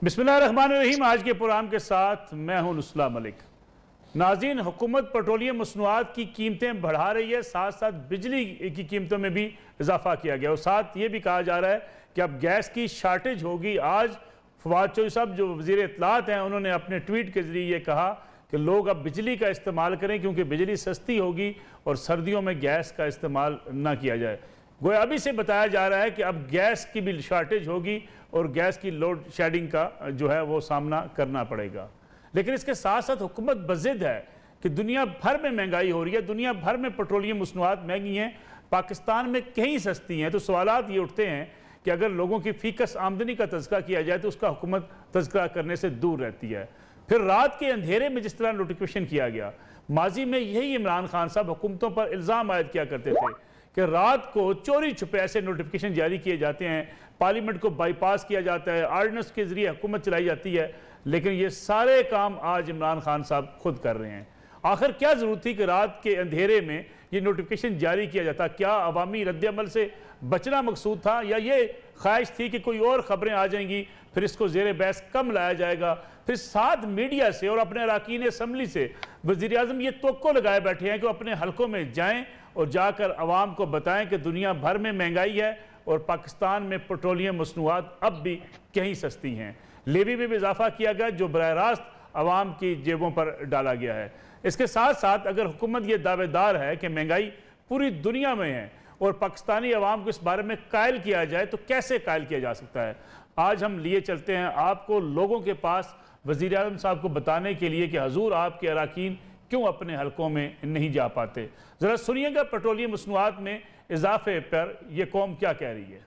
बिस्मिल्लाहिर्रहमानिर्रहीम। आज के प्रोग्राम के साथ मैं हूं नुस्ला मलिक। नाज़रीन, हुकूमत पेट्रोलियम मसनूआत की कीमतें बढ़ा रही है, साथ साथ बिजली की कीमतों में भी इजाफा किया गया और साथ ये भी कहा जा रहा है कि अब गैस की शार्टेज होगी। आज फवाद चौधरी साहब जो वज़ीर इत्तलात हैं, उन्होंने अपने ट्वीट के ज़रिए ये कहा कि लोग अब बिजली का इस्तेमाल करें क्योंकि बिजली सस्ती होगी और सर्दियों में गैस का इस्तेमाल ना किया जाए। गोया अभी से बताया जा रहा है कि अब गैस की भी शार्टेज होगी और गैस की लोड शेडिंग का जो है वो सामना करना पड़ेगा। लेकिन इसके साथ साथ हुकूमत बज़िद है कि दुनिया भर में महंगाई हो रही है, दुनिया भर में पेट्रोलियम मसनूआत महंगी हैं, पाकिस्तान में कहीं सस्ती हैं। तो सवालात ये उठते हैं कि अगर लोगों की फ़ीकस आमदनी का तज़किरा किया जाए तो उसका हुकूमत तज़किरा करने से दूर रहती है। फिर रात के अंधेरे में जिस तरह नोटिफिकेशन किया गया, माजी में यही इमरान खान साहब हुकूमतों पर इल्ज़ाम आयद किया करते थे कि रात को चोरी छुपे ऐसे नोटिफिकेशन जारी किए जाते हैं, पार्लियामेंट को बाईपास किया जाता है, आर्डिनेंस के जरिए हुकूमत चलाई जाती है। लेकिन ये सारे काम आज इमरान खान साहब खुद कर रहे हैं। आखिर क्या ज़रूरत थी कि रात के अंधेरे में ये नोटिफिकेशन जारी किया जाता? क्या अवामी रद्द-ए-अमल से बचना मकसूद था या ये ख्वाहिश थी कि कोई और ख़बरें आ जाएंगी, फिर इसको ज़ेर बहस कम लाया जाएगा? फिर साथ मीडिया से और अपने अरकान असम्बली से वज़ीर आज़म ये तवक्को लगाए बैठे हैं कि वो अपने हलकों में जाएँ और जाकर अवाम को बताएं कि दुनिया भर में महंगाई है और पाकिस्तान में पेट्रोलियम मसनूआत अब भी कहीं सस्ती हैं। लेवी में भी इजाफा किया गया जो बराह रास्त अवाम की जेबों पर डाला गया है। इसके साथ साथ अगर हुकूमत ये दावेदार है कि महंगाई पूरी दुनिया में है और पाकिस्तानी अवाम को इस बारे में कायल किया जाए तो कैसे कायल किया जा सकता है? आज हम लिए चलते हैं आपको लोगों के पास वज़ीर आज़म साहब को बताने के लिए कि हजूर आपके अरकान क्यों अपने हलकों में नहीं जा पाते। ज़रा सुनिएगा पेट्रोलियम मसनूआत में इजाफे पर यह कौम क्या कह रही है।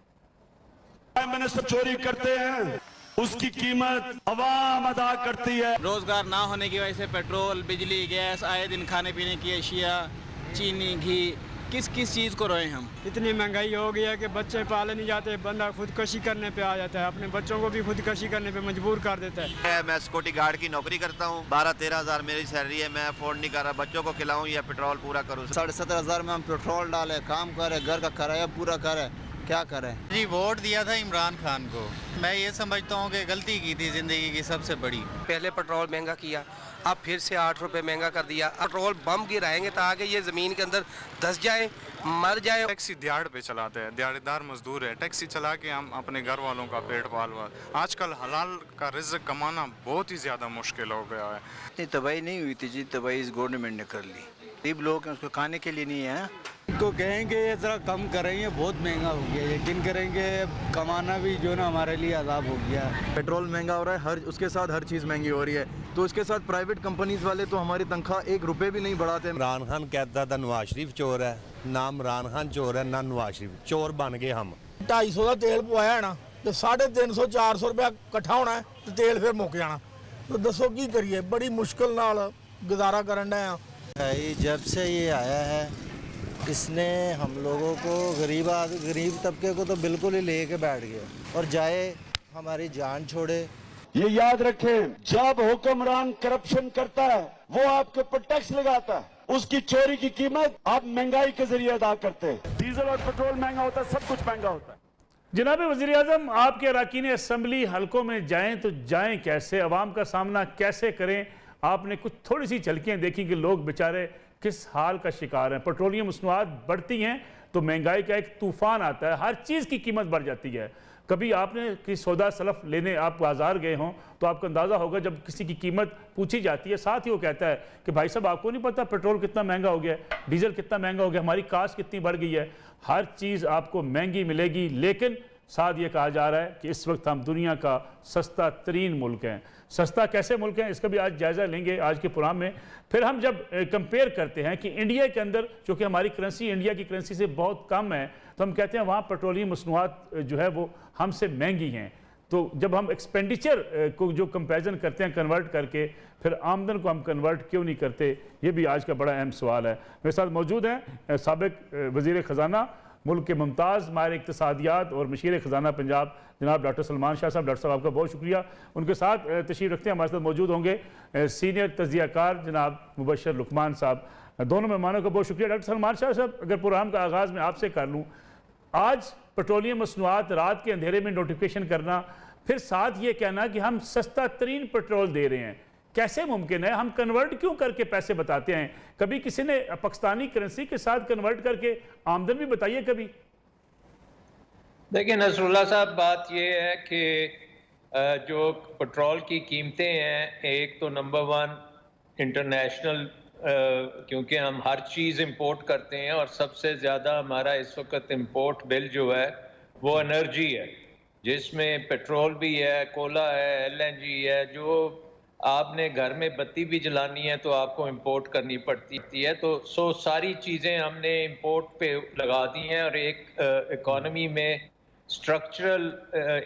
प्राइम मिनिस्टर चोरी करते हैं, उसकी कीमत अवाम अदा करती है। रोजगार ना होने की वजह से पेट्रोल, बिजली, गैस, आए दिन खाने पीने की अशिया, चीनी, घी, किस किस चीज़ को रोए हम। इतनी महंगाई हो गई है कि बच्चे पाले नहीं जाते, बंदा खुदकशी करने पे आ जाता है, अपने बच्चों को भी खुदकशी करने पे मजबूर कर देता है। मैं सिक्योरिटी गार्ड की नौकरी करता हूँ, 12-13 हज़ार मेरी सैलरी है, मैं अफोर्ड नहीं कर रहा बच्चों को खिलाऊं या पेट्रोल पूरा करूँ। 17,500 में हम पेट्रोल डाले, काम करे, घर का किराया पूरा करे, क्या करें। जी वोट दिया था इमरान खान को। मैं ये समझता हूँ कि गलती की थी ज़िंदगी की सबसे बड़ी। पहले पेट्रोल महंगा किया, अब फिर से 8 रुपये महंगा कर दिया। पेट्रोल बम गिराएंगे ताकि ये ज़मीन के अंदर धस जाए, मर जाए। टैक्सी दिहाड़ पे चलाते हैं, दिहाड़ीदार मजदूर है, टैक्सी चला के हम अपने घर वालों का पेट पाल। आजकल हलाल का रिज़्क कमाना बहुत ही ज़्यादा मुश्किल हो गया है। इतनी तबाही नहीं हुई थी जी, तबाही इस गवर्नमेंट ने कर ली। गरीब लोग हैं, उसको खाने के लिए नहीं है। इनको कहेंगे ये जरा कम करेंगे, बहुत महंगा हो गया, यकीन करेंगे कमाना भी जो ना हमारे लिए अजाब हो गया। पेट्रोल महंगा हो रहा है, उसके साथ हर चीज़ महंगी हो रही है, तो उसके साथ प्राइवेट कंपनीज वाले तो हमारी तनख्वाह 1 रुपये भी नहीं बढ़ाते। इमरान खान कहता था नवाज शरीफ चोर है, ना इमरान खान चोर है ना नवाज शरीफ, चोर बन गए हम। 250 का तेल पवाया ना तो 350-400 रुपया इकट्ठा होना है तो तेल फिर मुक जाना, तो दसो की करिए, बड़ी मुश्किल नाल गुजारा करन डे आ। जब से ये आया है इसने हम लोगों को गरीब तबके को तो बिल्कुल ही लेके बैठ गया और जाए हमारी जान छोड़े। ये याद रखें, जब हुक्मरान करप्शन करता है वो आपके ऊपर टैक्स लगाता है, उसकी चोरी की कीमत आप महंगाई के जरिए अदा करते हैं। डीजल और पेट्रोल महंगा होता है, सब कुछ महंगा होता है। जनाब वज़ीर आज़म, आपके अरकान असम्बली हलकों में जाएं तो जाएं कैसे, अवाम का सामना कैसे करें? आपने कुछ थोड़ी सी झलकियाँ देखी कि लोग बेचारे किस हाल का शिकार हैं। पेट्रोलियम मसनूआत बढ़ती हैं तो महंगाई का एक तूफान आता है, हर चीज़ की कीमत बढ़ जाती है। कभी आपने किसी सौदा सलफ लेने आप बाजार गए हों तो आपको अंदाज़ा होगा जब किसी की कीमत पूछी जाती है, साथ ही वो कहता है कि भाई साहब आपको नहीं पता पेट्रोल कितना महंगा हो गया है, डीजल कितना महंगा हो गया, हमारी कास्ट कितनी बढ़ गई है। हर चीज़ आपको महंगी मिलेगी, लेकिन साथ ये कहा जा रहा है कि इस वक्त हम दुनिया का सस्ता तरीन मुल्क हैं। सस्ता कैसे मुल्क हैं इसका भी आज जायज़ा लेंगे आज के प्रोग्राम में। फिर हम जब कंपेयर करते हैं कि इंडिया के अंदर, चूँकि हमारी करेंसी इंडिया की करेंसी से बहुत कम है, तो हम कहते हैं वहाँ पेट्रोलियम मसनूआत जो है वो हमसे महंगी हैं। तो जब हम एक्सपेंडिचर को जो कंपैरिजन करते हैं कन्वर्ट करके, फिर आमदन को हम कन्वर्ट क्यों नहीं करते, ये भी आज का बड़ा अहम सवाल है। मेरे साथ मौजूद हैं साबिक वज़ीर ख़जाना, मुल्क के मुमताज़ माहिर इक़्तिसादियात और मशीर ख़जाना पंजाब जनाब डॉक्टर सलमान शाह साहब। डॉक्टर साहब आपका बहुत शुक्रिया। उनके साथ तशरीफ़ रखते हैं, हमारे साथ मौजूद होंगे सीनियर तज़कियाकार जनाब मुबशर लुकमान साहब। दोनों मेहमानों का बहुत शुक्रिया। डॉक्टर सलमान शाह साहब, अगर प्रोग्राम का आगाज़ मैं आपसे कर लूँ, आज पेट्रोलियम मसनूआत रात के अंधेरे में नोटिफिकेशन करना फिर साथ ये कहना कि हम सस्ता तरीन पेट्रोल दे रहे हैं, कैसे मुमकिन है? हम कन्वर्ट क्यों करके पैसे बताते हैं? कभी किसी ने पाकिस्तानी करेंसी के साथ कन्वर्ट करके आमदन भी बताइए कभी। देखिए नसरुल्लाह साहब, बात यह है कि जो पेट्रोल की कीमतें हैं, एक तो नंबर वन इंटरनेशनल, क्योंकि हम हर चीज़ इंपोर्ट करते हैं और सबसे ज़्यादा हमारा इस वक्त इंपोर्ट बिल जो है वो एनर्जी है, जिसमें पेट्रोल भी है, कोला है, LNG है। जो आपने घर में बत्ती भी जलानी है तो आपको इंपोर्ट करनी पड़ती है। तो सारी चीज़ें हमने इंपोर्ट पे लगा दी हैं और एक इकोनॉमी में स्ट्रक्चरल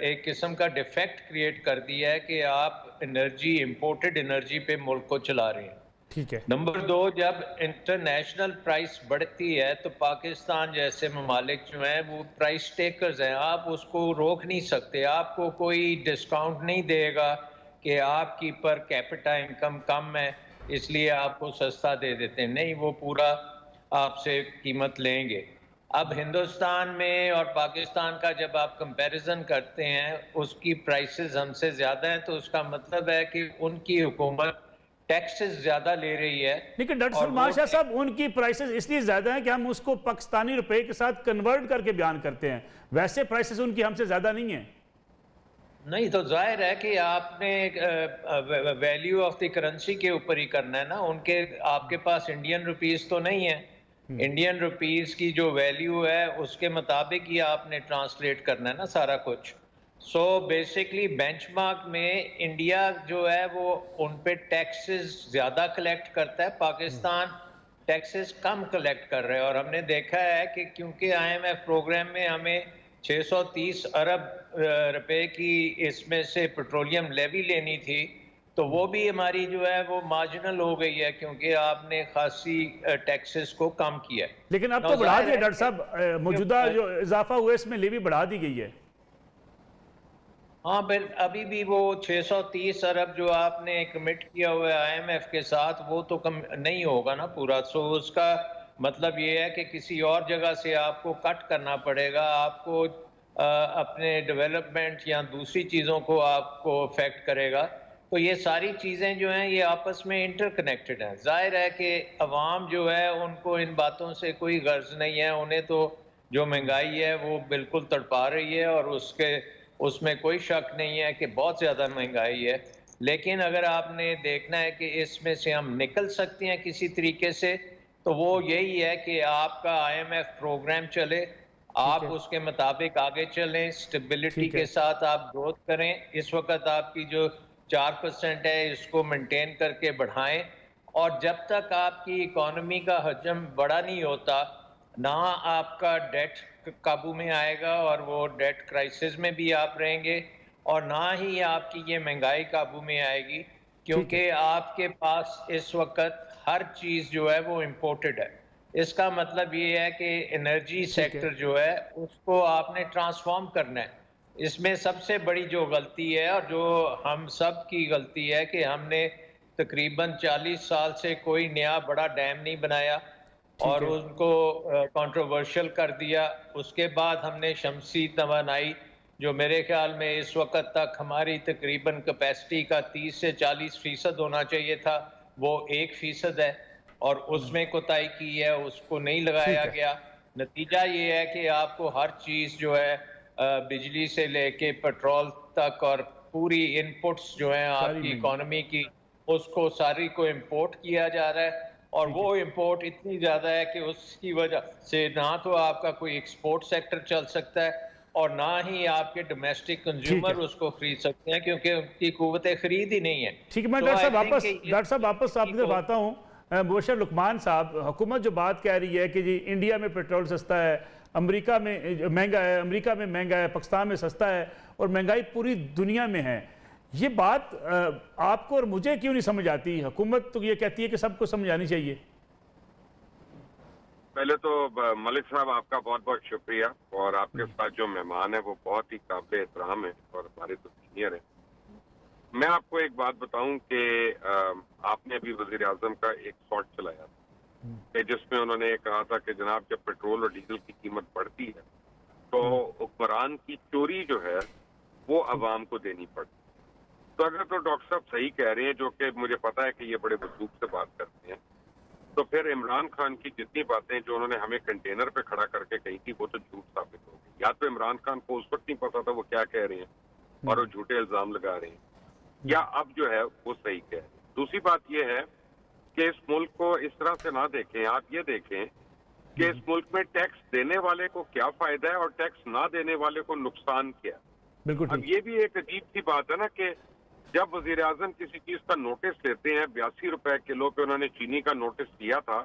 एक किस्म का डिफेक्ट क्रिएट कर दिया है कि आप एनर्जी, इंपोर्टेड एनर्जी पे मुल्क को चला रहे हैं। ठीक है। नंबर दो, जब इंटरनेशनल प्राइस बढ़ती है तो पाकिस्तान जैसे ममालिक जो हैं वो प्राइस टेकर्स हैं, आप उसको रोक नहीं सकते। आपको कोई डिस्काउंट नहीं देगा कि आपकी पर कैपिटा इनकम कम है इसलिए आपको सस्ता दे देते हैं, नहीं, वो पूरा आपसे कीमत लेंगे। अब हिंदुस्तान में और पाकिस्तान का जब आप कंपैरिजन करते हैं, उसकी प्राइसेस हमसे ज़्यादा हैं, तो उसका मतलब है कि उनकी हुकूमत टैक्सेस ज़्यादा ले रही है। लेकिन डॉक्टर सलमान शाह साहब, उनकी प्राइसेस इसलिए ज़्यादा हैं कि हम उसको पाकिस्तानी रुपए के साथ कन्वर्ट करके बयान करते हैं, वैसे प्राइसेस उनकी हमसे ज़्यादा नहीं है। नहीं, तो जाहिर है कि आपने वैल्यू ऑफ द करेंसी के ऊपर ही करना है ना। उनके आपके पास इंडियन रुपीस तो नहीं है, इंडियन रुपीस की जो वैल्यू है उसके मुताबिक ही आपने ट्रांसलेट करना है ना सारा कुछ। सो बेसिकली बेंचमार्क में इंडिया जो है वो उन पे टैक्सेस ज़्यादा कलेक्ट करता है, पाकिस्तान टैक्सेस कम कलेक्ट कर रहे हैं। और हमने देखा है कि क्योंकि IMF प्रोग्राम में हमें 630 अरब रुपए की इसमें से पेट्रोलियम लेवी लेनी थी, तो वो भी हमारी जो है वो मार्जिनल हो गई है क्योंकि आपने खासी टैक्सेस को कम किया है। लेकिन अब तो बढ़ा दिया डॉक्टर साहब, मौजूदा जो इजाफा हुआ इसमें लेवी बढ़ा दी गई है। हाँ, बिल अभी भी वो 630 अरब जो आपने कमिट किया हुआ है IMF के साथ, वो तो कम नहीं होगा ना पूरा। सो उसका मतलब ये है कि किसी और जगह से आपको कट करना पड़ेगा, आपको अपने डेवलपमेंट या दूसरी चीज़ों को आपको अफेक्ट करेगा। तो ये सारी चीज़ें जो हैं ये आपस में इंटरकनेक्टेड हैं। जाहिर है कि अवाम जो है उनको इन बातों से कोई गर्ज नहीं है, उन्हें तो जो महंगाई है वो बिल्कुल तड़पा रही है और उसमें कोई शक नहीं है कि बहुत ज़्यादा महंगाई है। लेकिन अगर आपने देखना है कि इसमें से हम निकल सकते हैं किसी तरीके से, तो वो यही है कि आपका IMF प्रोग्राम चले, आप उसके मुताबिक आगे चलें, स्टेबिलिटी के साथ आप ग्रोथ करें। इस वक्त आपकी जो 4% है इसको मेंटेन करके बढ़ाएं, और जब तक आपकी इकोनॉमी का हजम बड़ा नहीं होता, ना आपका डेट काबू में आएगा और वो डेट क्राइसिस में भी आप रहेंगे, और ना ही आपकी ये महंगाई काबू में आएगी, क्योंकि आपके पास इस वक्त हर चीज़ जो है वो इम्पोर्टेड है। इसका मतलब ये है कि एनर्जी सेक्टर जो है उसको आपने ट्रांसफॉर्म करना है। इसमें सबसे बड़ी जो गलती है और जो हम सब की गलती है कि हमने तकरीबन 40 साल से कोई नया बड़ा डैम नहीं बनाया और उनको कंट्रोवर्शियल कर दिया। उसके बाद हमने शमसी तवानाई, जो मेरे ख्याल में इस वक्त तक हमारी तकरीबन कैपेसिटी का 30 से 40% होना चाहिए था, वो 1% है और उसमें कोताही की है, उसको नहीं लगाया गया। नतीजा ये है कि आपको हर चीज़ जो है बिजली से लेके पेट्रोल तक और पूरी इनपुट्स जो हैं आपकी इकोनॉमी की, उसको सारी को इंपोर्ट किया जा रहा है। और वो इंपोर्ट इतनी ज़्यादा है कि उसकी वजह से ना तो आपका कोई एक्सपोर्ट सेक्टर चल सकता है और ना ही आपके डोमेस्टिक कंज्यूमर उसको खरीद सकते हैं, क्योंकि उनकी कुव्वत खरीद ही नहीं है। ठीक है, मैं डॉक्टर साहब वापस आपकी तरफ आता हूँ। मुबशर लुकमान साहब, हुकूमत जो बात कह रही है कि जी इंडिया में पेट्रोल सस्ता है, अमेरिका में महंगा है, अमेरिका में महंगा है, पाकिस्तान में सस्ता है और महंगाई पूरी दुनिया में है, ये बात आपको और मुझे क्यों नहीं समझ आती? हुकूमत तो ये कहती है कि सबको समझ आनी चाहिए। पहले तो मलिक साहब आपका बहुत बहुत शुक्रिया, और आपके साथ जो मेहमान है वो बहुत ही काबिल एहतराम है और हमारे तो सीनियर है। मैं आपको एक बात बताऊं कि आपने अभी वजीर आजम का एक शॉट चलाया कि जिसमें उन्होंने कहा था कि जनाब जब पेट्रोल और डीजल की कीमत बढ़ती है तो हुक्मरान की चोरी जो है वो अवाम को देनी पड़ती। तो अगर तो डॉक्टर साहब सही कह रहे हैं, जो कि मुझे पता है कि ये बड़े वसूख से बात करते हैं, तो फिर इमरान खान की जितनी बातें जो उन्होंने हमें कंटेनर पे खड़ा करके कही थी वो तो झूठ साबित हो गई। या तो इमरान खान को उस वक्त नहीं पता था वो क्या कह रहे हैं और वो झूठे इल्जाम लगा रहे हैं, या अब जो है वो सही कह रहे हैं। दूसरी बात ये है कि इस मुल्क को इस तरह से ना देखें, आप ये देखें कि इस मुल्क में टैक्स देने वाले को क्या फायदा है और टैक्स ना देने वाले को नुकसान क्या है। बिल्कुल। अब ये भी एक अजीब सी बात है ना कि जब वजीर आजम किसी चीज का नोटिस लेते हैं, 82 रुपए किलो पे उन्होंने चीनी का नोटिस लिया था,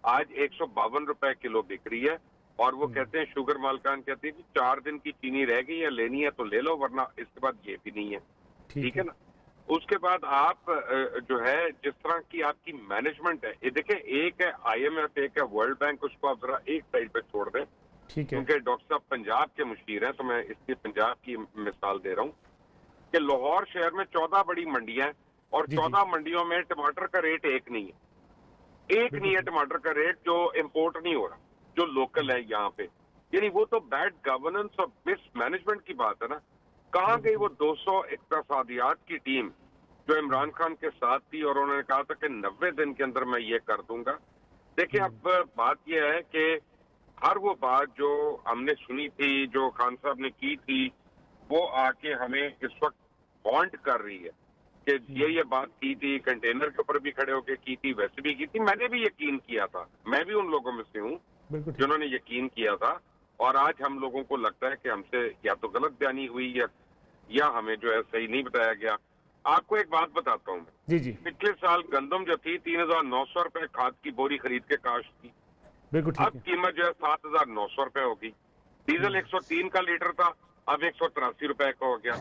आज 152 रुपए किलो बिक रही है, और वो कहते हैं, शुगर मालकान कहते हैं कि 4 दिन की चीनी रह गई है, लेनी है तो ले लो, वरना इसके बाद ये भी नहीं है। ठीक है ना। उसके बाद आप जो है जिस तरह की आपकी मैनेजमेंट है, ये देखें, एक है IMF, एक है वर्ल्ड बैंक, उसको आप जरा एक साइड पे छोड़ दें, क्योंकि डॉक्टर साहब पंजाब के मुशीर हैं, तो मैं इसलिए पंजाब की मिसाल दे रहा हूँ कि लाहौर शहर में 14 बड़ी मंडियां हैं और 14 मंडियों में टमाटर का रेट एक नहीं है। एक नहीं है टमाटर का रेट जो इंपोर्ट नहीं हो रहा, जो लोकल है यहाँ पे। यानी वो तो बैड गवर्नेंस और मिसमैनेजमेंट की बात है ना। कहाँ गई वो 200 इक्तसादियात की टीम जो इमरान खान के साथ थी और उन्होंने कहा था कि 90 दिन के अंदर मैं ये कर दूंगा। देखिए, अब बात यह है कि हर वो बात जो हमने सुनी थी, जो खान साहब ने की थी, वो आके हमें इस वक्त हॉन्ट कर रही है कि ये बात की थी, कंटेनर के ऊपर भी खड़े होके की थी, वैसे भी की थी। मैंने भी यकीन किया था, मैं भी उन लोगों में से हूँ जिन्होंने यकीन किया था, और आज हम लोगों को लगता है कि हमसे या तो गलत बयानी हुई या हमें जो है सही नहीं बताया गया। आपको एक बात बताता हूँ, जी जी, पिछले साल गंदम जो थी 3900 रुपए खाद की बोरी खरीद के काश्त की, अब कीमत जो है 7900 रुपए होगी। डीजल 103 का लीटर था, अब 183 रुपए का हो गया।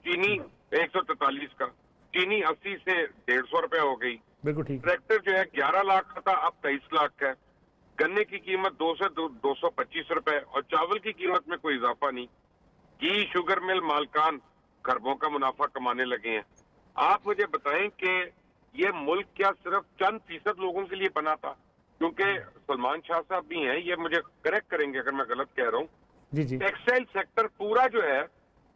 चीनी 143 का, चीनी 80 से 150 रुपए हो गई। बिल्कुल ठीक। ट्रैक्टर जो है 11 लाख का था, अब 23 लाख का है। गन्ने की कीमत 2 से 225 रुपए, और चावल की कीमत में कोई इजाफा नहीं। घी शुगर मिल मालकान खरबों का मुनाफा कमाने लगे हैं। आप मुझे बताएं कि ये मुल्क क्या सिर्फ चंद फीसद लोगों के लिए बना था? क्योंकि सलमान शाह साहब भी हैं, ये मुझे करेक्ट करेंगे अगर मैं गलत कह रहा हूँ। टेक्सटाइल सेक्टर पूरा जो है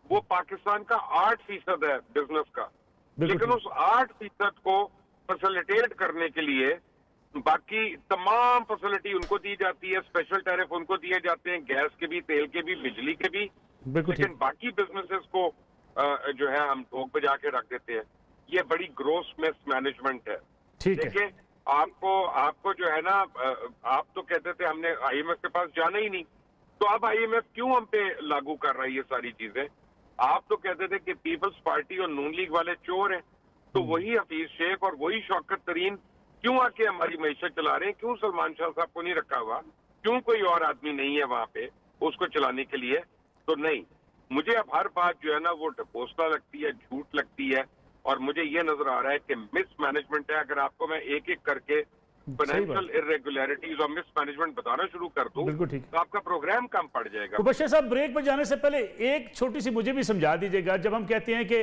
वो पाकिस्तान का 8% है बिजनेस का, लेकिन उस 8% को फैसिलिटेट करने के लिए बाकी तमाम फैसिलिटी उनको दी जाती है, स्पेशल टैरिफ उनको दिए जाते हैं, गैस के भी, तेल के भी, बिजली के भी, लेकिन बाकी बिजनेसेस को जो है हम ठोक बजा के रख देते हैं। ये बड़ी ग्रोस मिसमैनेजमेंट है। देखिए, आपको जो है ना, आप तो कहते थे हमने IMF के पास जाना ही नहीं, तो अब IMF क्यों हम पे लागू कर रहा है ये सारी चीजें? आप तो कहते थे कि पीपल्स पार्टी और नून लीग वाले चोर हैं, तो वही हफीज शेख और वही शौकत तरीन क्यों आके हमारी मैशत चला रहे हैं? क्यों सलमान शाह साहब को नहीं रखा हुआ? क्यों कोई और आदमी नहीं है वहां पे उसको चलाने के लिए? तो नहीं, मुझे अब हर बात जो है ना वो ढकोसला लगती है, झूठ लगती है, और मुझे ये नजर आ रहा है कि मिसमैनेजमेंट है। अगर आपको मैं एक एक करके फाइनेंशियल इरेगुलरिटीज और मिसमैनेजमेंट बताना शुरू कर दूं तो आपका प्रोग्राम कम पड़ जाएगा। मुबश्शिर साहब, ब्रेक पर जाने से पहले एक छोटी सी मुझे भी समझा दीजिएगा। जब हम कहते हैं कि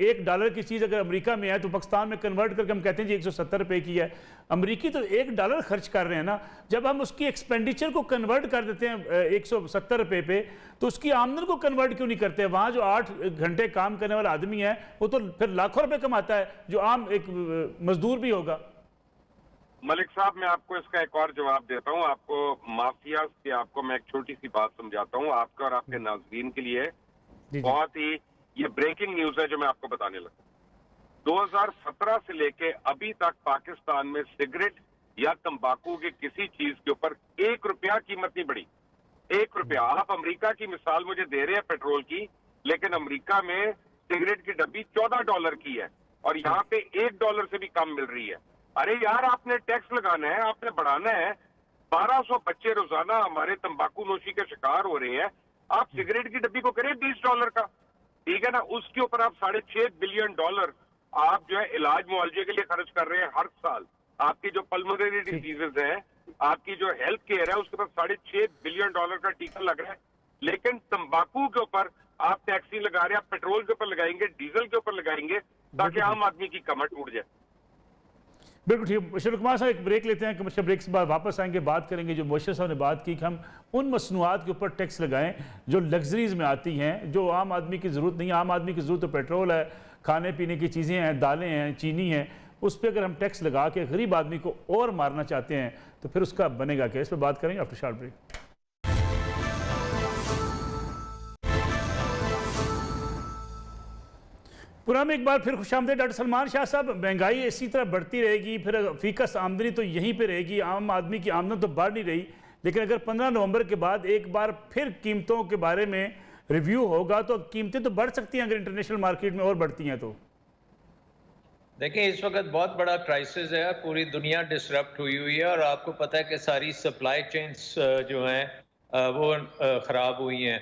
$1 की चीज़ अगर अमेरिका में है तो पाकिस्तान में कन्वर्ट करके हम कहते हैं जी 170 रुपए की है। अमेरिकी तो $1 खर्च कर रहे हैं ना। जब हम उसकी एक्सपेंडिचर को कन्वर्ट कर देते हैं 170 रुपए पे, तो उसकी आमदन को कन्वर्ट क्यों नहीं करते? वहाँ जो 8 घंटे काम करने वाला आदमी है वो तो फिर लाखों रुपए कमाता है, जो आम एक मजदूर भी होगा। मलिक साहब, मैं आपको इसका एक और जवाब देता हूँ। आपको माफिया से आपको मैं एक छोटी सी बात समझाता हूँ, आपका और आपके नाज़रीन के लिए। बहुत ही ये ब्रेकिंग न्यूज है जो मैं आपको बताने लगा। 2017 से लेके अभी तक पाकिस्तान में सिगरेट या तंबाकू की किसी चीज के ऊपर 1 रुपया कीमत नहीं बढ़ी। 1 रुपया। आप अमेरिका की मिसाल मुझे दे रहे हैं पेट्रोल की, लेकिन अमेरिका में सिगरेट की डब्बी $14 की है और यहाँ पे $1 से भी कम मिल रही है। अरे यार, आपने टैक्स लगाना है, आपने बढ़ाना है। 1200 बच्चे रोजाना हमारे तंबाकू नोशी के शिकार हो रहे हैं। आप सिगरेट की डब्बी को करें $20 का, ठीक है ना? उसके ऊपर आप $6.5 बिलियन आप जो है इलाज मुआवजे के लिए खर्च कर रहे हैं हर साल। आपकी जो पल्मोनरी डिजीजेज हैं, आपकी जो हेल्थ केयर है, उसके ऊपर $6.5 बिलियन का टीका लग रहा है। लेकिन तंबाकू के ऊपर आप टैक्स नहीं लगा रहे, आप पेट्रोल के ऊपर लगाएंगे, डीजल के ऊपर लगाएंगे, ताकि आम आदमी की कमर टूट जाए। बिल्कुल ठीक। बशीर कुमार साहब एक ब्रेक लेते हैं, कमर्शियल ब्रेक से बाद वापस आएंगे, बात करेंगे जो मोशर साहब ने बात की कि हम उन मसनूआत के ऊपर टैक्स लगाएं जो लग्जरीज में आती हैं, जो आम आदमी की ज़रूरत नहीं है। आम आदमी की ज़रूरत तो पेट्रोल है, खाने पीने की चीज़ें हैं, दालें हैं, चीनी है, उस पर अगर हम टैक्स लगा के गरीब आदमी को और मारना चाहते हैं तो फिर उसका बनेगा क्या? इस पर बात करेंगे आफ्टर शॉर्ट ब्रेक। पूरा में एक बार फिर खुशामदीद डॉक्टर सलमान शाह साहब। महंगाई इसी तरह बढ़ती रहेगी, फिर फीकस आमदनी तो यहीं पे रहेगी, आम आदमी की आमदन तो बढ़ नहीं रही, लेकिन अगर 15 नवंबर के बाद एक बार फिर कीमतों के बारे में रिव्यू होगा तो कीमतें तो बढ़ सकती हैं अगर इंटरनेशनल मार्केट में और बढ़ती हैं तो। देखिए, इस वक्त बहुत बड़ा क्राइसिस है, पूरी दुनिया डिसरप्ट हुई है और आपको पता है कि सारी सप्लाई चेन्स जो हैं वो ख़राब हुई हैं।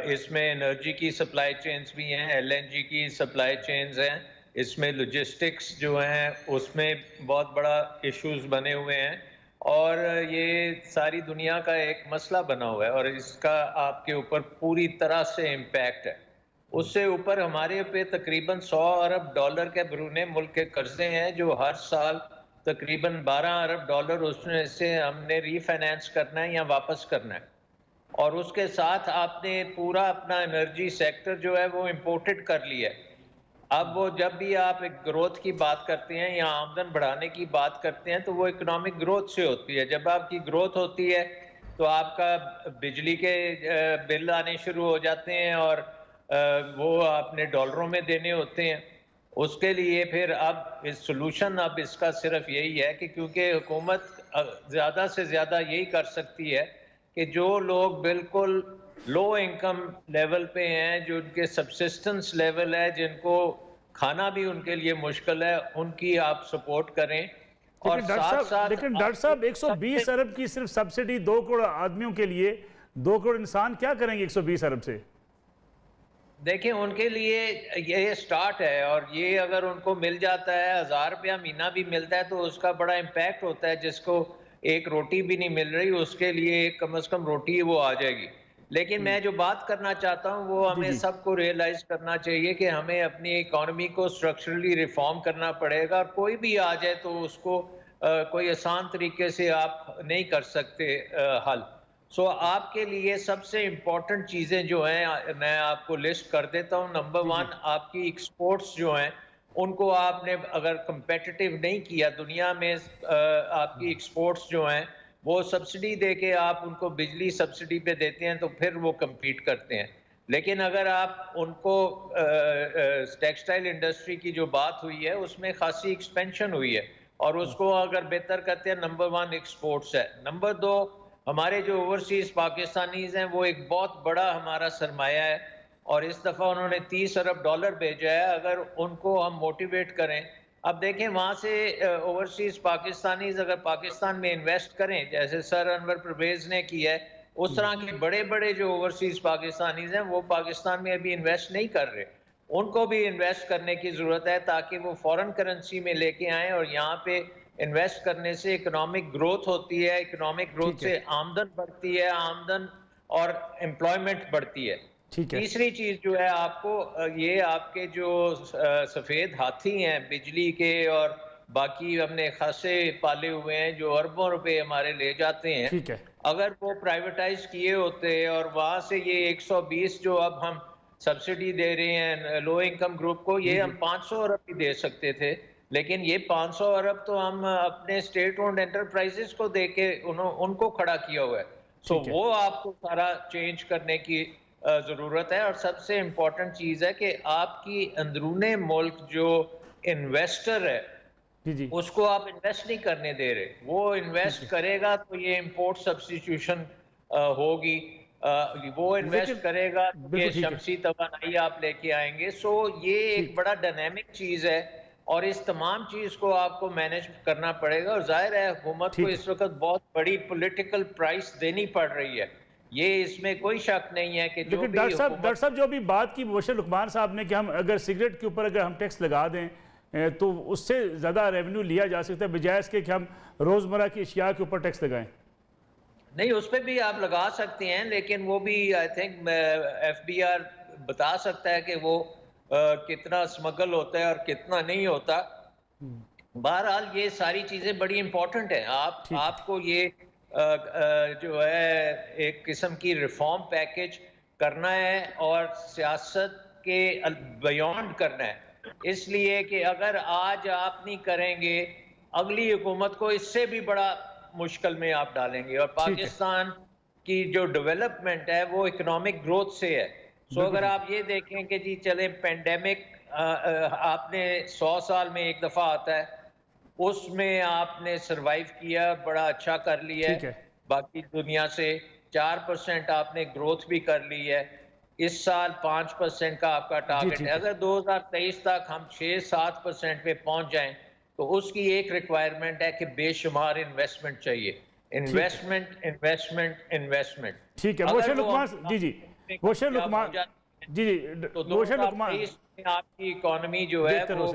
इसमें एनर्जी की सप्लाई चेन्स भी हैं, LNG की सप्लाई चेन्स हैं, इसमें लॉजिस्टिक्स जो हैं उसमें बहुत बड़ा इश्यूज बने हुए हैं और ये सारी दुनिया का एक मसला बना हुआ है और इसका आपके ऊपर पूरी तरह से इम्पैक्ट है। उससे ऊपर हमारे पे तकरीबन 100 अरब डॉलर के बैरून मुल्क के कर्जे हैं जो हर साल तकरीबन 12 अरब डॉलर उसमें से हमने रीफाइनेंस करना है या वापस करना है। और उसके साथ आपने पूरा अपना एनर्जी सेक्टर जो है वो इम्पोर्टेड कर लिया है। अब वो जब भी आप एक ग्रोथ की बात करते हैं या आमदन बढ़ाने की बात करते हैं तो वो इकोनॉमिक ग्रोथ से होती है। जब आपकी ग्रोथ होती है तो आपका बिजली के बिल आने शुरू हो जाते हैं और वो आपने डॉलरों में देने होते हैं। उसके लिए फिर अब इस सोल्यूशन अब इसका सिर्फ यही है कि क्योंकि हुकूमत ज़्यादा से ज़्यादा यही कर सकती है कि जो लोग बिल्कुल लो इनकम लेवल पे हैं, जो उनके सबसिस्टेंस लेवल है, जिनको खाना भी उनके लिए मुश्किल है, उनकी आप सपोर्ट करें। और साथ साथ लेकिन डॉक्टर साहब 120 अरब की सिर्फ सब्सिडी 2 करोड़ आदमियों के लिए, 2 करोड़ इंसान क्या करेंगे 120 अरब से? देखिए, उनके लिए ये स्टार्ट है और ये अगर उनको मिल जाता है 1000 रुपया महीना भी मिलता है तो उसका बड़ा इम्पैक्ट होता है। जिसको एक रोटी भी नहीं मिल रही उसके लिए कम से कम रोटी वो आ जाएगी। लेकिन मैं जो बात करना चाहता हूँ वो हमें सबको रियलाइज करना चाहिए कि हमें अपनी इकोनॉमी को स्ट्रक्चरली रिफॉर्म करना पड़ेगा और कोई भी आ जाए तो उसको कोई आसान तरीके से आप नहीं कर सकते हल। सो आपके लिए सबसे इम्पोर्टेंट चीज़ें जो हैं मैं आपको लिस्ट कर देता हूँ। नंबर 1, आपकी एक्सपोर्ट्स जो हैं उनको आपने अगर कंपेटिटिव नहीं किया दुनिया में, आपकी एक्सपोर्ट्स जो हैं वो सब्सिडी दे के आप उनको बिजली सब्सिडी पे देते हैं तो फिर वो compete करते हैं। लेकिन अगर आप उनको टेक्सटाइल इंडस्ट्री की जो बात हुई है उसमें खासी एक्सपेंशन हुई है और उसको अगर बेहतर करते हैं, नंबर 1 एक्सपोर्ट्स है। नंबर 2, हमारे जो ओवरसीज पाकिस्तानीज हैं वो एक बहुत बड़ा हमारा सरमाया है और इस दफ़ा उन्होंने 30 अरब डॉलर भेजा है। अगर उनको हम मोटिवेट करें, अब देखें वहाँ से ओवरसीज पाकिस्तानीज अगर पाकिस्तान में इन्वेस्ट करें जैसे सर अनवर परवेज़ ने किया है, उस तरह के बड़े बड़े जो ओवरसीज पाकिस्तानीज हैं वो पाकिस्तान में अभी इन्वेस्ट नहीं कर रहे। उनको भी इन्वेस्ट करने की ज़रूरत है ताकि वो फॉरेन करेंसी में लेके आएँ और यहाँ पे इन्वेस्ट करने से इकोनॉमिक ग्रोथ होती है, इकोनॉमिक ग्रोथ से आमदन बढ़ती है, आमदन और एम्प्लॉयमेंट बढ़ती है। तीसरी चीज जो है आपको ये आपके जो सफेद हाथी हैं बिजली के और बाकी हमने खासे पाले हुए हैं जो अरबों रुपए हमारे ले जाते हैं, अगर वो प्राइवेटाइज किए होते और वहां से ये 120 जो अब हम सब्सिडी दे रहे हैं लो इनकम ग्रुप को, ये हम 500 अरब भी दे सकते थे। लेकिन ये 500 अरब तो हम अपने स्टेट ओन्ड एंटरप्राइजेस को दे के उनको खड़ा किया हुआ है। सो वो आपको सारा चेंज करने की ज़रूरत है। और सबसे इम्पोर्टेंट चीज़ है कि आपकी अंदरूने मुल्क जो इन्वेस्टर है उसको आप इन्वेस्ट नहीं करने दे रहे। वो इन्वेस्ट करेगा तो ये इम्पोर्ट सब्स्टिट्यूशन होगी, वो इन्वेस्ट करेगा तो ये शमसी तवानाई आप लेके आएंगे। सो ये एक बड़ा डायनेमिक चीज़ है और इस तमाम चीज़ को आपको मैनेज करना पड़ेगा। और जाहिर है हुकूमत को इस वक्त बहुत बड़ी पॉलिटिकल प्राइस देनी पड़ रही है, ये इसमें कोई शक नहीं है कि लेकिन डॉक्टर साहब जो अभी बात की मोशर लुकमान साहब ने कि हम अगर सिगरेट के ऊपर अगर हम टैक्स लगा दें तो उससे ज़्यादा रेवेन्यू लिया जा सकता है बजाय इसके कि हम रोज़मर्रा की अशिया के ऊपर टैक्स लगाएं। नहीं, उस पर भी आप लगा सकते हैं लेकिन वो भी आई थिंक FBR बता सकता है कि वो कितना स्मगल होता है और कितना नहीं होता। बहरहाल ये सारी चीजें बड़ी इंपॉर्टेंट हैं। आपको ये जो है एक किस्म की रिफॉर्म पैकेज करना है और सियासत के बियॉन्ड करना है, इसलिए कि अगर आज आप नहीं करेंगे अगली हुकूमत को इससे भी बड़ा मुश्किल में आप डालेंगे। और पाकिस्तान की जो डेवलपमेंट है वो इकोनॉमिक ग्रोथ से है। सो अगर आप ये देखें कि जी चले पेंडेमिक आपने 100 साल में एक दफा आता है, उसमें आपने सरवाइव किया, बड़ा अच्छा कर लिया है बाकी दुनिया से। 4% आपने ग्रोथ भी कर ली है। इस साल 5% का आपका टारगेट है। अगर 2023 तक हम 6-7% पे पहुंच जाएं तो उसकी एक रिक्वायरमेंट है कि बेशुमार इन्वेस्टमेंट चाहिए। Investment investment investment. ठीक है मोशन लुकमान जी मोशन लुकमान जी तो 2023 में आपकी इकोनॉमी जो है वो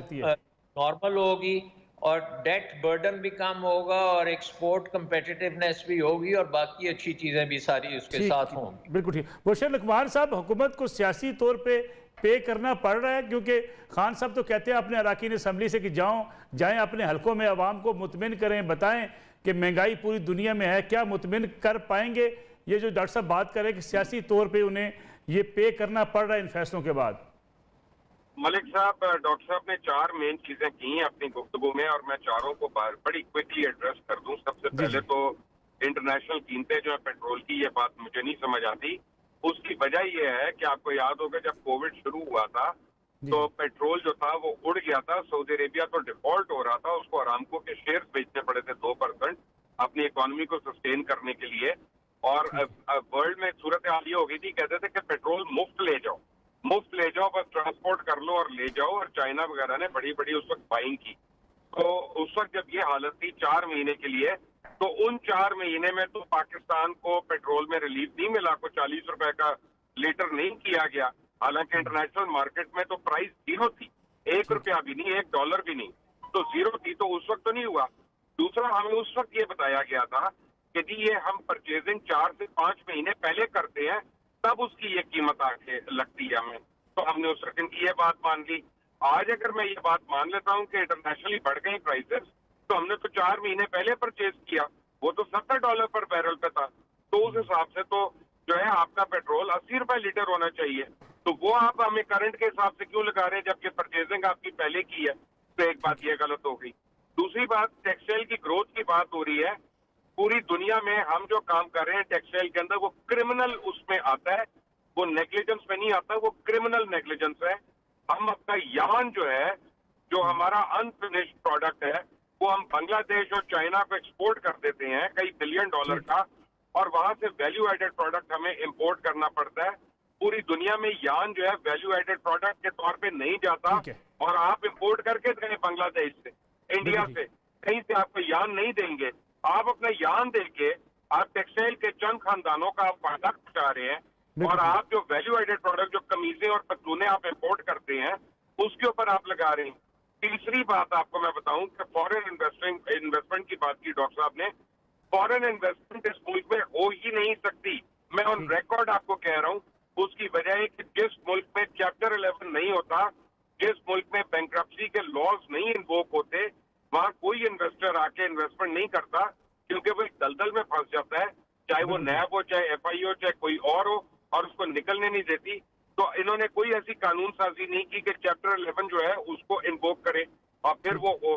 नॉर्मल होगी और डेट बर्डन भी कम होगा और एक्सपोर्ट कंपेटिटिवनेस भी होगी और बाकी अच्छी चीजें भी सारी उसके साथ होंगी। बिल्कुल ठीक। मोशन लुकमान साहब, हुकूमत को सियासी तौर पे करना पड़ रहा है, क्योंकि खान साहब तो कहते हैं अपने अराकीन असम्बली से कि जाएं अपने हलकों में आवाम को मुतमिन करें, बताएं कि महंगाई पूरी दुनिया में है, क्या मुतमिन कर पाएंगे? ये जो डॉक्टर साहब बात करें कि सियासी तौर पर उन्हें ये पे करना पड़ रहा है इन फैसलों के बाद। मलिक साहब, डॉक्टर साहब ने 4 मेन चीजें की हैं अपनी गुफ्तगू में और मैं चारों को बड़ी क्विकली एड्रेस कर दूं। सबसे पहले तो इंटरनेशनल कीमतें जो है पेट्रोल की, ये बात मुझे नहीं समझ आती। उसकी वजह ये है कि आपको याद होगा जब कोविड शुरू हुआ था तो पेट्रोल जो था वो उड़ गया था। सऊदी अरेबिया तो डिफॉल्ट हो रहा था, उसको अरामको के शेयर्स बेचने पड़े थे 2% अपनी इकोनॉमी को सस्टेन करने के लिए। और वर्ल्ड में सूरत हाल ये हो गई थी, कहते थे कि पेट्रोल मुफ्त ले जाओ, बस ट्रांसपोर्ट कर लो और ले जाओ। और चाइना वगैरह ने बड़ी बड़ी उस वक्त बाइंग की। तो उस वक्त जब ये हालत थी 4 महीने के लिए, तो उन 4 महीने में तो पाकिस्तान को पेट्रोल में रिलीफ नहीं मिला, को 40 रुपए का लीटर नहीं किया गया। हालांकि इंटरनेशनल मार्केट में तो प्राइस 0 थी, 1 रुपया भी नहीं, $1 भी नहीं, तो 0 थी। तो उस वक्त तो नहीं हुआ। दूसरा, हमें उस वक्त ये बताया गया था कि जी ये हम परचेजिंग 4 से 5 महीने पहले करते हैं, तब उसकी ये कीमत आके लगती है हमें। तो हमने उस सेकंड की ये बात मान ली। आज अगर मैं ये बात मान लेता हूँ कि इंटरनेशनली बढ़ गई प्राइसेस, तो हमने तो 4 महीने पहले परचेज किया, वो तो $70 पर बैरल पे था। तो उस हिसाब से तो जो है आपका पेट्रोल 80 रुपए लीटर होना चाहिए। तो वो आप हमें करंट के हिसाब से क्यों लगा रहे हैं जबकि परचेजिंग आपकी पहले की है? तो एक बात ये गलत हो गई। दूसरी बात, टेक्सटाइल की ग्रोथ की बात हो रही है। पूरी दुनिया में हम जो काम कर रहे हैं टेक्सटाइल के अंदर, वो क्रिमिनल उसमें आता है, वो नेग्लिजेंस में नहीं आता, वो क्रिमिनल नेग्लिजेंस है। हम अपना यार्न जो है, जो हमारा अनफिनिश्ड प्रोडक्ट है, वो हम बांग्लादेश और चाइना को एक्सपोर्ट कर देते हैं कई $1 बिलियन का, और वहां से वैल्यू एडेड प्रोडक्ट हमें इंपोर्ट करना पड़ता है। पूरी दुनिया में यार्न जो है वैल्यू एडेड प्रोडक्ट के तौर पे नहीं जाता, और आप इंपोर्ट करके दें बांग्लादेश से, इंडिया से, कहीं से आपको यार्न नहीं देंगे। आप अपना यार्न देके आप टेक्सटाइल के चंद खानदानों का आप फायदा पहुंचा रहे हैं, और आप जो वैल्यू एडेड प्रोडक्ट, जो कमीजें और पतलूने आप इंपोर्ट करते हैं, उसके ऊपर आप लगा रहे हैं। तीसरी बात आपको मैं बताऊं कि फॉरेन इन्वेस्टमेंट की बात की डॉक्टर साहब ने। फॉरेन इन्वेस्टमेंट इस मुल्क में हो ही नहीं सकती, मैं ऑन रिकॉर्ड आपको कह रहा हूं। उसकी वजह है कि जिस मुल्क में चैप्टर 11 नहीं होता, जिस मुल्क में बैंक्रप्सी के लॉज नहीं इन्वोक होते, वहां कोई इन्वेस्टर आके इन्वेस्टमेंट नहीं करता, क्योंकि वो एक दलदल में फंस जाता है, चाहे वो नैब हो, चाहे FI हो, चाहे कोई और हो, और उसको निकलने नहीं देती। तो इन्होंने कोई ऐसी कानून साजी नहीं की कि चैप्टर 11 जो है उसको इन्वोक करे और फिर वो हो।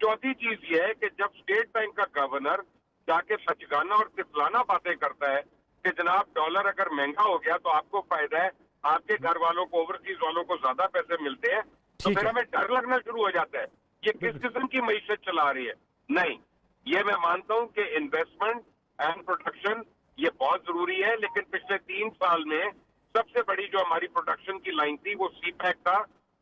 चौथी चीज ये है कि जब स्टेट बैंक का गवर्नर जाके सचगाना और तितलाना बातें करता है कि जनाब डॉलर अगर महंगा हो गया तो आपको फायदा है, आपके घर वालों को, ओवरसीज वालों को ज्यादा पैसे मिलते हैं, तो फिर हमें डर लगना शुरू हो जाता है ये किस किस्म की मईशत चला रही है। नहीं, ये मैं मानता हूं कि इन्वेस्टमेंट एंड प्रोडक्शन ये बहुत जरूरी है, लेकिन पिछले 3 साल में सबसे बड़ी जो हमारी प्रोडक्शन की लाइन थी वो CPEC का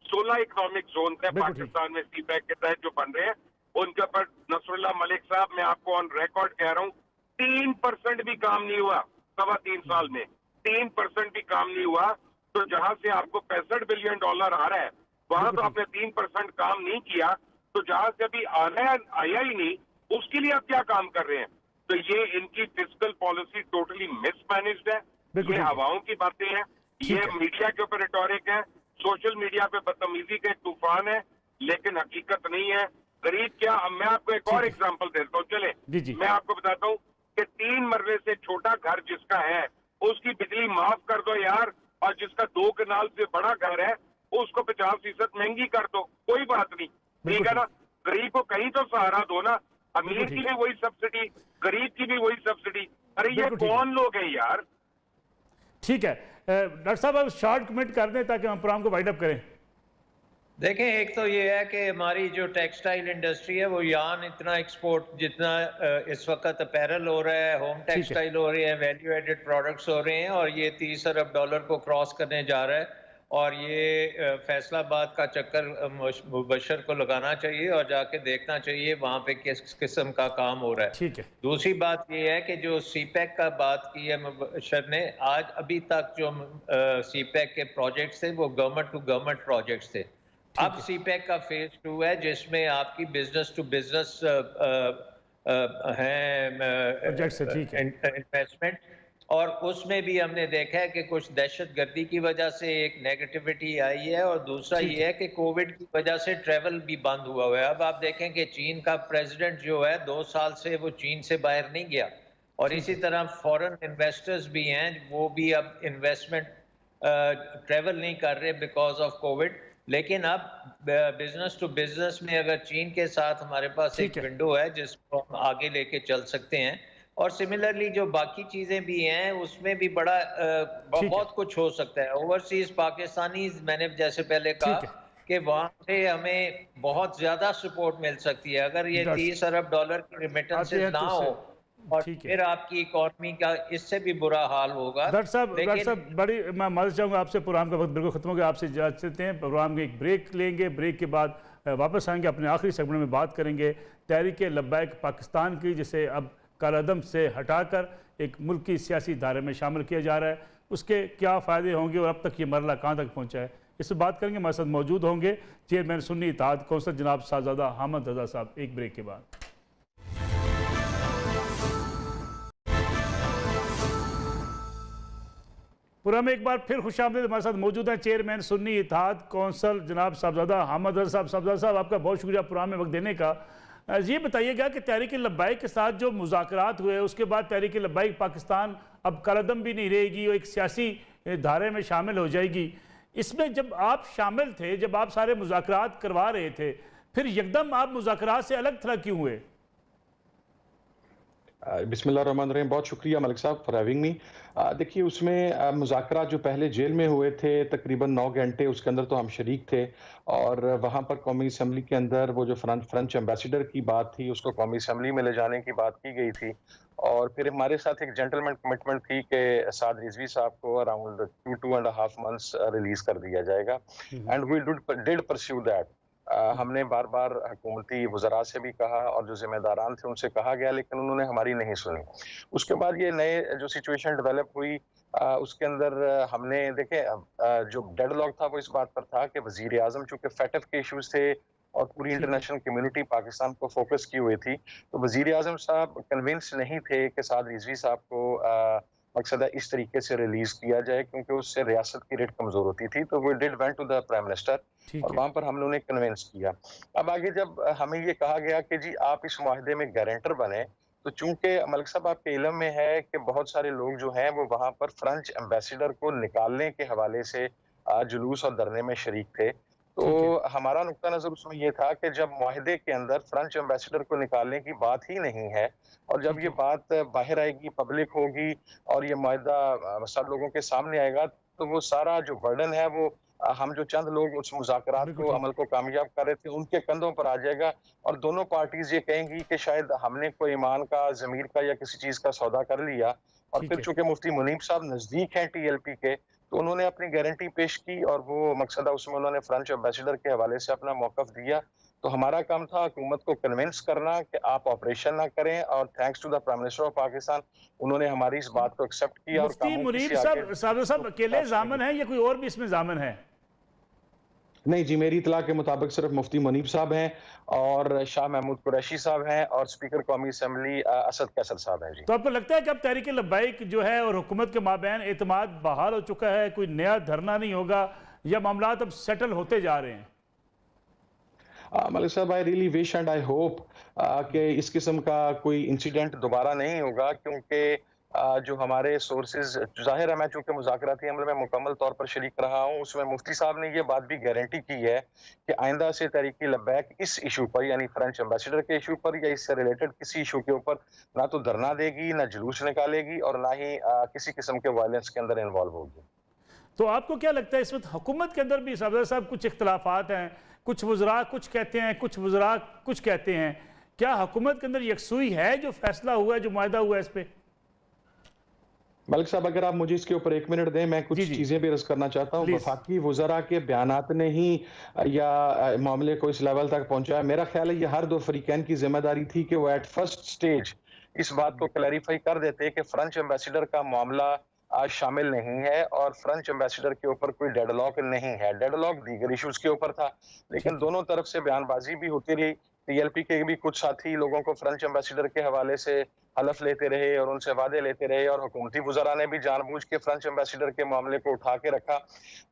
16 इकोनॉमिक जोन थे पाकिस्तान में CPEC के तहत जो बन रहे हैं, उनके ऊपर नसरुल्लाह मलिक साहब, मैं आपको ऑन रिकॉर्ड कह रहा हूँ, 3% भी काम नहीं हुआ 3.25 साल में, 3% भी काम नहीं हुआ। तो जहां से आपको $65 बिलियन आ रहा है, वहां तो आपने 3% काम नहीं किया, तो जहां से अभी आया ही नहीं, उसके लिए आप क्या काम कर रहे हैं? तो ये इनकी फिस्कल पॉलिसी टोटली मिसमैनेज्ड है, ये हवाओं की बातें हैं, ये मीडिया के ऊपर रिटोरिक है, सोशल मीडिया पे बदतमीजी के तूफान है, लेकिन हकीकत नहीं है। गरीब क्या, अब मैं आपको एक और एग्जांपल देता हूँ, चले जी जी मैं आपको बताता हूँ कि 3 मरले से छोटा घर जिसका है उसकी बिजली माफ कर दो यार, और जिसका 2 कनाल से बड़ा घर है उसको 50% महंगी कर दो, कोई बात नहीं, ठीक है ना। गरीब को कहीं तो सहारा दो ना, अमीर की भी वही सब्सिडी, गरीब की भी वही सब्सिडी, अरे ये कौन लोग हैं यार। ठीक है डॉक्टर साहब, अब शॉर्ट कमेंट कर दें ताकि हम प्रोग्राम को वाइड अप करें। देखें, एक तो ये है कि हमारी जो टेक्सटाइल इंडस्ट्री है वो यान इतना एक्सपोर्ट, जितना इस वक्त अपैरल हो रहा है, होम टेक्सटाइल हो रही है, वैल्यू एडेड प्रोडक्ट्स हो रहे हैं, और ये 30 अरब डॉलर को क्रॉस करने जा रहा है। और ये फैसलाबाद का चक्कर मुबशर को लगाना चाहिए और जाके देखना चाहिए वहाँ पे किस किस्म का काम हो रहा है। ठीक है। दूसरी बात ये है कि जो सीपैक का बात की है मुबशर ने, आज अभी तक जो सीपैक के प्रोजेक्ट्स थे वो गवर्नमेंट टू गवर्नमेंट प्रोजेक्ट्स थे। अब सीपैक का फेज 2 है जिसमें आपकी बिजनेस टू बिजनेस इन्वेस्टमेंट, और उसमें भी हमने देखा है कि कुछ दहशतगर्दी की वजह से एक नेगेटिविटी आई है, और दूसरा ये है कि कोविड की वजह से ट्रैवल भी बंद हुआ है। अब आप देखें कि चीन का प्रेसिडेंट जो है 2 साल से वो चीन से बाहर नहीं गया, और इसी तरह फॉरेन इन्वेस्टर्स भी हैं, वो भी अब इन्वेस्टमेंट ट्रैवल नहीं कर रहे बिकॉज ऑफ कोविड। लेकिन अब बिजनेस टू बिजनेस में अगर चीन के साथ हमारे पास एक विंडो है जिसको हम आगे लेके चल सकते हैं, और सिमिलरली जो बाकी चीजें भी हैं उसमें भी बड़ा बहुत कुछ हो सकता है। ओवरसीज पाकिस्तानी, मैंने जैसे पहले कहा कि वहां से हमें बहुत ज्यादा सपोर्ट मिल सकती है अगर ये 30 अरब डॉलर की रिमिटेंसेस ना हो, और फिर आपकी इकोनॉमी का इससे भी बुरा हाल होगा। डॉक्टर साहब बड़ी मैं माफी चाहूँगा आपसे, प्रोग्राम का वक्त बिल्कुल खत्म हो गया, आपसे इजाज़त देते हैं। प्रोग्राम में एक ब्रेक लेंगे, ब्रेक के बाद वापस आएंगे, अपने आखिरी सेगमेंट में बात करेंगे तहरीक लब्बैक पाकिस्तान की, जिसे अब कालादम से हटाकर एक मुल्की सियासी धारे में शामिल किया जा रहा है, उसके क्या फ़ायदे होंगे और अब तक ये मरला कहाँ तक पहुँचा है, इस पर बात करेंगे। हमारे साथ मौजूद होंगे चेयरमैन सुन्नी इत्तेहाद कौंसिल जनाब साहबजादा हामिद रज़ा साहब, एक ब्रेक के बाद। पूरा में एक बार फिर खुशामदीद, हमारे साथ मौजूद हैं चेयरमैन सुन्नी इत्तेहाद कौंसिल जनाब साहबजादा हामिद रज़ा साहब। साहबजादा साहब, आपका बहुत शुक्रिया प्रोग्राम में वक्त देने का। ये बताइएगा कि तहरीक लब्बैक के साथ जो मुज़ाकरात हुए उसके बाद तहरीक लब्बैक पाकिस्तान अब कलदम भी नहीं रहेगी और एक सियासी धारे में शामिल हो जाएगी। इसमें जब आप शामिल थे, जब आप सारे मुज़ाकरात करवा रहे थे, फिर यकदम आप मुज़ाकरात से अलग थलग क्यों हुए? बिस्मिल्लाहिर्रहमानिर्रहीम, बहुत शुक्रिया मलिक साहब फॉर हैविंग मी। देखिए, उसमें मुज़ाकरात जो पहले जेल में हुए थे तकरीबन 9 घंटे, उसके अंदर तो हम शरीक थे, और वहाँ पर कौमी असम्बली के अंदर वो जो फ्रेंच एम्बेसडर की बात थी उसको कौमी असम्बली में ले जाने की बात की गई थी, और फिर हमारे साथ एक जेंटलमैन कमिटमेंट थी कि साद रिजवी साहब को अराउंड 2.5 मंथ्स रिलीज कर दिया जाएगा, and we did pursue that. हमने बार बार हुकूमती वज़रा से भी कहा और जो जिम्मेदारान थे उनसे कहा गया, लेकिन उन्होंने हमारी नहीं सुनी। उसके बाद ये नए जो सिचुएशन डेवलप हुई, उसके अंदर हमने देखे जो डेडलॉक था वो इस बात पर था कि वज़ीर आज़म चूँकि फैटफ के इश्यूज थे और पूरी इंटरनेशनल कम्युनिटी पाकिस्तान को फोकस की हुई थी, तो वज़ीर आज़म साहब कन्विंस नहीं थे कि साद रिजवी साहब को मकसद है इस तरीके से रिलीज किया जाए, क्योंकि उससे रियासत की रेट कमजोर होती थी। तो we did went to the prime minister और वहां पर हमने उन्हें कन्विंस किया। अब आगे जब हमें ये कहा गया कि जी आप इस मुआहदे में गारंटर बने, तो चूंकि मलिक साहब आपके इल्म में है कि बहुत सारे लोग जो हैं वो वहां पर फ्रेंच एम्बेसडर को निकालने के हवाले से जुलूस और धरने में शरीक थे, तो हमारा नुक्ता नजर उसमें ये था कि जब मुआहदे के अंदर फ्रेंच एम्बेसडर को निकालने की बात ही नहीं है, और जब ये बात बाहर आएगी, पब्लिक होगी और ये मुआहदा सब लोगों के सामने आएगा, तो वो सारा जो बर्डन है वो हम जो चंद लोग उस मुज़ाकरात को अमल को कामयाब कर रहे थे उनके कंधों पर आ जाएगा, और दोनों पार्टीज ये कहेंगी कि शायद हमने कोई ईमान का, ज़मीर का या किसी चीज का सौदा कर लिया। और फिर चूंकि मुफ्ती मुनीब साहब नजदीक हैं TLP के, तो उन्होंने अपनी गारंटी पेश की और वो मकसदा उसमें उन्होंने फ्रेंच एम्बेसडर के हवाले से अपना मौकफ दिया। तो हमारा काम था हुकूमत को कन्विंस करना कि आप ऑपरेशन ना करें, और thanks to the prime minister of Pakistan उन्होंने हमारी इस बात को एक्सेप्ट किया। मुफ्ती मुनीब साहब अकेले जामिन हैं या कोई और भी इसमें जामिन है? नहीं जी, मेरी इतला के मुताबिक सिर्फ मुफ्ती मुनीब साहब हैं और शाह महमूद कुरैशी साहब हैं और स्पीकर कौमी असम्बली असद कैसर साहब हैं जी। तो आपको लगता है कि अब तहरीक लब्बैक जो है और हुकूमत के माबैन एतमाद बहाल हो चुका है, कोई नया धरना नहीं होगा, या मामला अब सेटल होते जा रहे हैं? मलिक साहब, I really wish and I hope कि इस किस्म का कोई इंसिडेंट दोबारा नहीं होगा, क्योंकि जो हमारे सोर्सेज, जाहिर है मैं चूंकि मुज़ाकराती अमल में मुकम्मल तौर पर शरीक रहा हूँ, उसमें मुफ्ती साहब ने ये बात भी गारंटी की है कि आइंदा से तहरीक लब्बैक इस इशू पर, यानी फ्रेंच एम्बेसडर के इशू पर या इससे रिलेटेड किसी इशू के ऊपर ना तो धरना देगी, ना जुलूस निकालेगी और ना ही किसी किस्म के वायलेंस के अंदर इन्वॉल्व होगी। तो आपको क्या लगता है इस वक्त हुकूमत के अंदर भी सफदर साहब कुछ इख्तलाफात हैं, कुछ वज़रा कुछ कहते हैं, कुछ वज़रा कुछ कहते हैं, क्या हुकूमत के अंदर यकसुई है जो फैसला हुआ है, जो मुआहदा हुआ है इस पर? मलिक साहब, अगर आप मुझे इसके ऊपर 1 मिनट दें, मैं कुछ चीजें भी अर्ज करना चाहता हूँ। वफाकी वज़रा के बयानात ने ही या मामले को इस लेवल तक पहुंचाया। मेरा ख्याल है ये हर दो फरीकैन की जिम्मेदारी थी कि वो एट फर्स्ट स्टेज इस बात को क्लैरिफाई कर देते कि फ्रेंच एम्बेसडर का मामला आज शामिल नहीं है और फ्रेंच एम्बेसडर के ऊपर कोई डेडलॉक नहीं है। डेडलॉक दीगर इश्यूज के ऊपर था, लेकिन दोनों तरफ से बयानबाजी भी होती रही। टीएलपी के भी कुछ साथी लोगों को फ्रेंच एम्बेसडर के हवाले से हलफ लेते रहे और उनसे वादे लेते रहे, और हुकूमती वज़रा ने भी जानबूझ के फ्रेंच एम्बेसडर के मामले को उठा के रखा।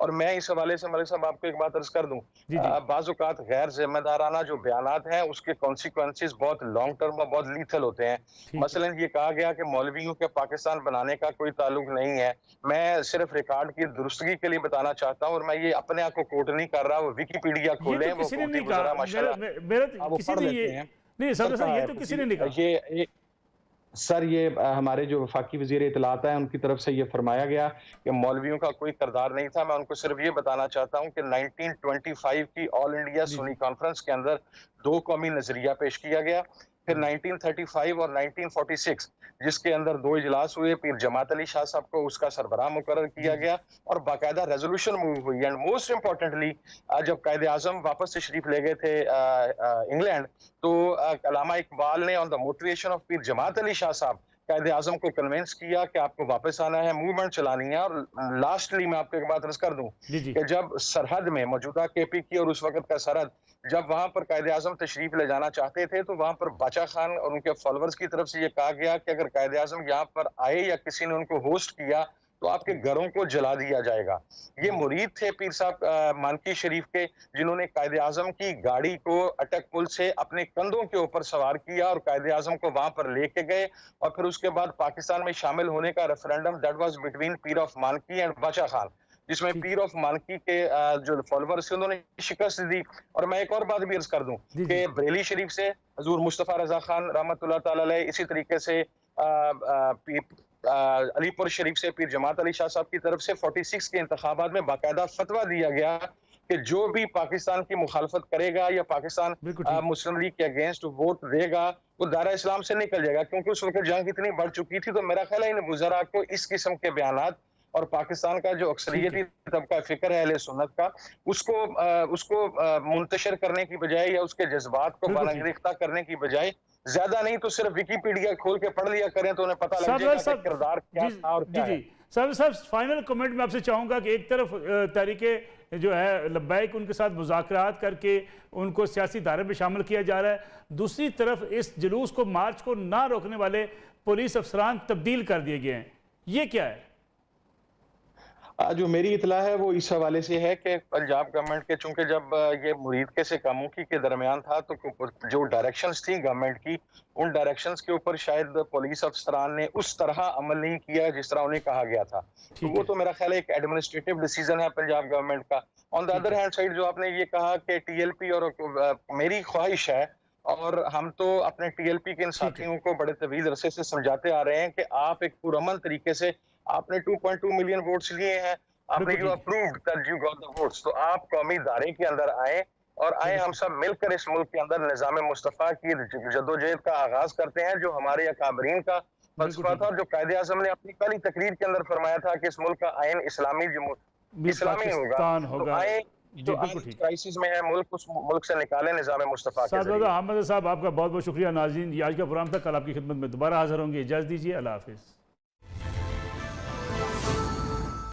और मैं इस हवाले से मलिक साहब आपको एक बात अर्ज कर दूं, बाज़ औक़ात गैर जिम्मेदाराना जो बयानात हैं उसके कॉन्सिक्वेंसेस बहुत लॉन्ग टर्म और बहुत लीथल होते हैं। मसलन ये कहा गया कि मौलवियों के पाकिस्तान बनाने का कोई ताल्लुक नहीं है। मैं सिर्फ रिकॉर्ड की दुरुस्तगी के लिए बताना चाहता हूँ, और मैं ये अपने आप को कोट नहीं कर रहा, वो विकीपीडिया खोलें, वो हुकूमती वज़रा माशाल्लाह पढ़ लेते हैं। नहीं सर, ये तो किसी ने नहीं कहा। सर, ये हमारे जो वफाकी वज़ीर इत्तलात हैं उनकी तरफ से ये फरमाया गया कि मौलवियों का कोई किरदार नहीं था। मैं उनको सिर्फ ये बताना चाहता हूँ कि 1925 की ऑल इंडिया सुन्नी कॉन्फ्रेंस के अंदर 2 कौमी नजरिया पेश किया गया। फिर 1935 और 1946 जिसके अंदर 2 इजलास हुए, पीर जमात अली शाह साहब को उसका सरबराह मुकर्रर किया गया और बाकायदा रेजोल्यूशन मूव हुई। एंड मोस्ट इम्पोर्टेंटली जब कायदे आजम वापस तशरीफ ले गए थे इंग्लैंड, तो अल्लामा इकबाल ने ऑन द मोटिवेशन ऑफ पीर जमात अली शाह साहब कायदे आजम को कन्विंस किया कि आपको वापस आना है, मूवमेंट चलानी है। और लास्टली मैं आपको एक बात अर्ज कर दूं कि जब सरहद में मौजूदा केपी की और उस वक्त का सरहद, जब वहां पर कायदे आजम तशरीफ ले जाना चाहते थे, तो वहां पर बाचा खान और उनके फॉलोअर्स की तरफ से ये कहा गया कि अगर कायदे आजम यहाँ पर आए या किसी ने उनको होस्ट किया तो आपके घरों को जला दिया जाएगा। ये मुरीद थे पीर साहब मानकी शरीफ के, जिन्होंने कायदे आजम की गाड़ी को अटक पुल से अपने कंधों के ऊपर सवार किया और कायदे आजम को वहां पर लेके गए। और फिर उसके बाद पाकिस्तान में शामिल होने का referendum that was between Pir of मानकी एंड बाचा खान, जिसमें पीर ऑफ मानकी के जो फॉलोअर्स थे उन्होंने शिकस्त दी। और मैं एक और बात भी अर्ज कर दूं कि बरेली शरीफ से हजूर मुस्तफा रजा खान रहमतुल्लाह ताला अलैह, इसी तरीके से अलीपुर शरीफ से पीर जमात अली शाह साहब की तरफ से 46 के इंतखाबात में बाकायदा फतवा दिया गया कि जो भी पाकिस्तान की मुखालफत करेगा या पाकिस्तान मुस्लिम लीग के अगेंस्ट वोट देगा वो दायरा इस्लाम से निकल जाएगा, क्योंकि उस वक्त जंग इतनी बढ़ चुकी थी। तो मेरा ख्याल है इन वज़रा को इस किस्म के बयानात और पाकिस्तान का जो अक्सरियती तबका फिक्र है अहले सुन्नत का, उसको मुंतशर करने की बजाय या उसके जज्बात को बारंगेख्ता करने की बजाय ज्यादा नहीं तो सिर्फ विकीपीडिया खोल के पढ़ लिया करें तो उन्हें पता लग जाएगा कि किरदार क्या था और क्या है। सर फाइनल कमेंट में आपसे चाहूंगा कि एक तरफ तरीके जो है लब्बैक उनके साथ मुज़ाकरात करके उनको सियासी दायरे में शामिल किया जा रहा है, दूसरी तरफ इस जुलूस को, मार्च को ना रोकने वाले पुलिस अफसरान तब्दील कर दिए गए हैं, ये क्या है? जो मेरी इतला है वो इस हवाले से है कि पंजाब गवर्नमेंट के, चूंकि जब ये मुरीद के से कामुकी के दरमियान था तो जो डायरेक्शंस थी गवर्नमेंट की, उन डायरेक्शंस के ऊपर शायद पुलिस अफसरान ने उस तरह अमल नहीं किया जिस तरह उन्हें कहा गया था। तो वो तो मेरा ख्याल है एक एडमिनिस्ट्रेटिव डिसीजन है पंजाब गवर्नमेंट का। On the other hand side जो आपने ये कहा कि टीएलपी, और मेरी ख्वाहिश है और हम तो अपने टीएलपी के इन साथियों को बड़े तवील अरसे से समझाते आ रहे हैं कि आप एक पुरअमन तरीके से, आपने 2.2 मिलियन वोट्स लिए हैं, आपने जो approved that you got the votes, तो आप कौमी दायरे के अंदर आए और आए हम सब मिलकर इस मुल्क के अंदर निज़ाम मुस्तफ़ा की जद्दोजहद का आगाज करते हैं, जो हमारे अकाबरीन का फलसफा था और जो कायदे आज़म ने अपनी पहली तकरीर के अंदर फरमाया था कि इस मुल्क का आइन इस्लामी होगा। आए जो क्राइसिस में है मुल्क, उस मुल्क से निकाले निज़ाम मुस्तफ़ा के ज़रिए। अहमद साहब, आपका बहुत बहुत शुक्रिया। नाज़रीन, आज का प्रोग्राम था, कल आपकी खिदमत में दोबारा हाजिर होंगे। इजाज़त दीजिए, अल्लाह हाफ़िज़।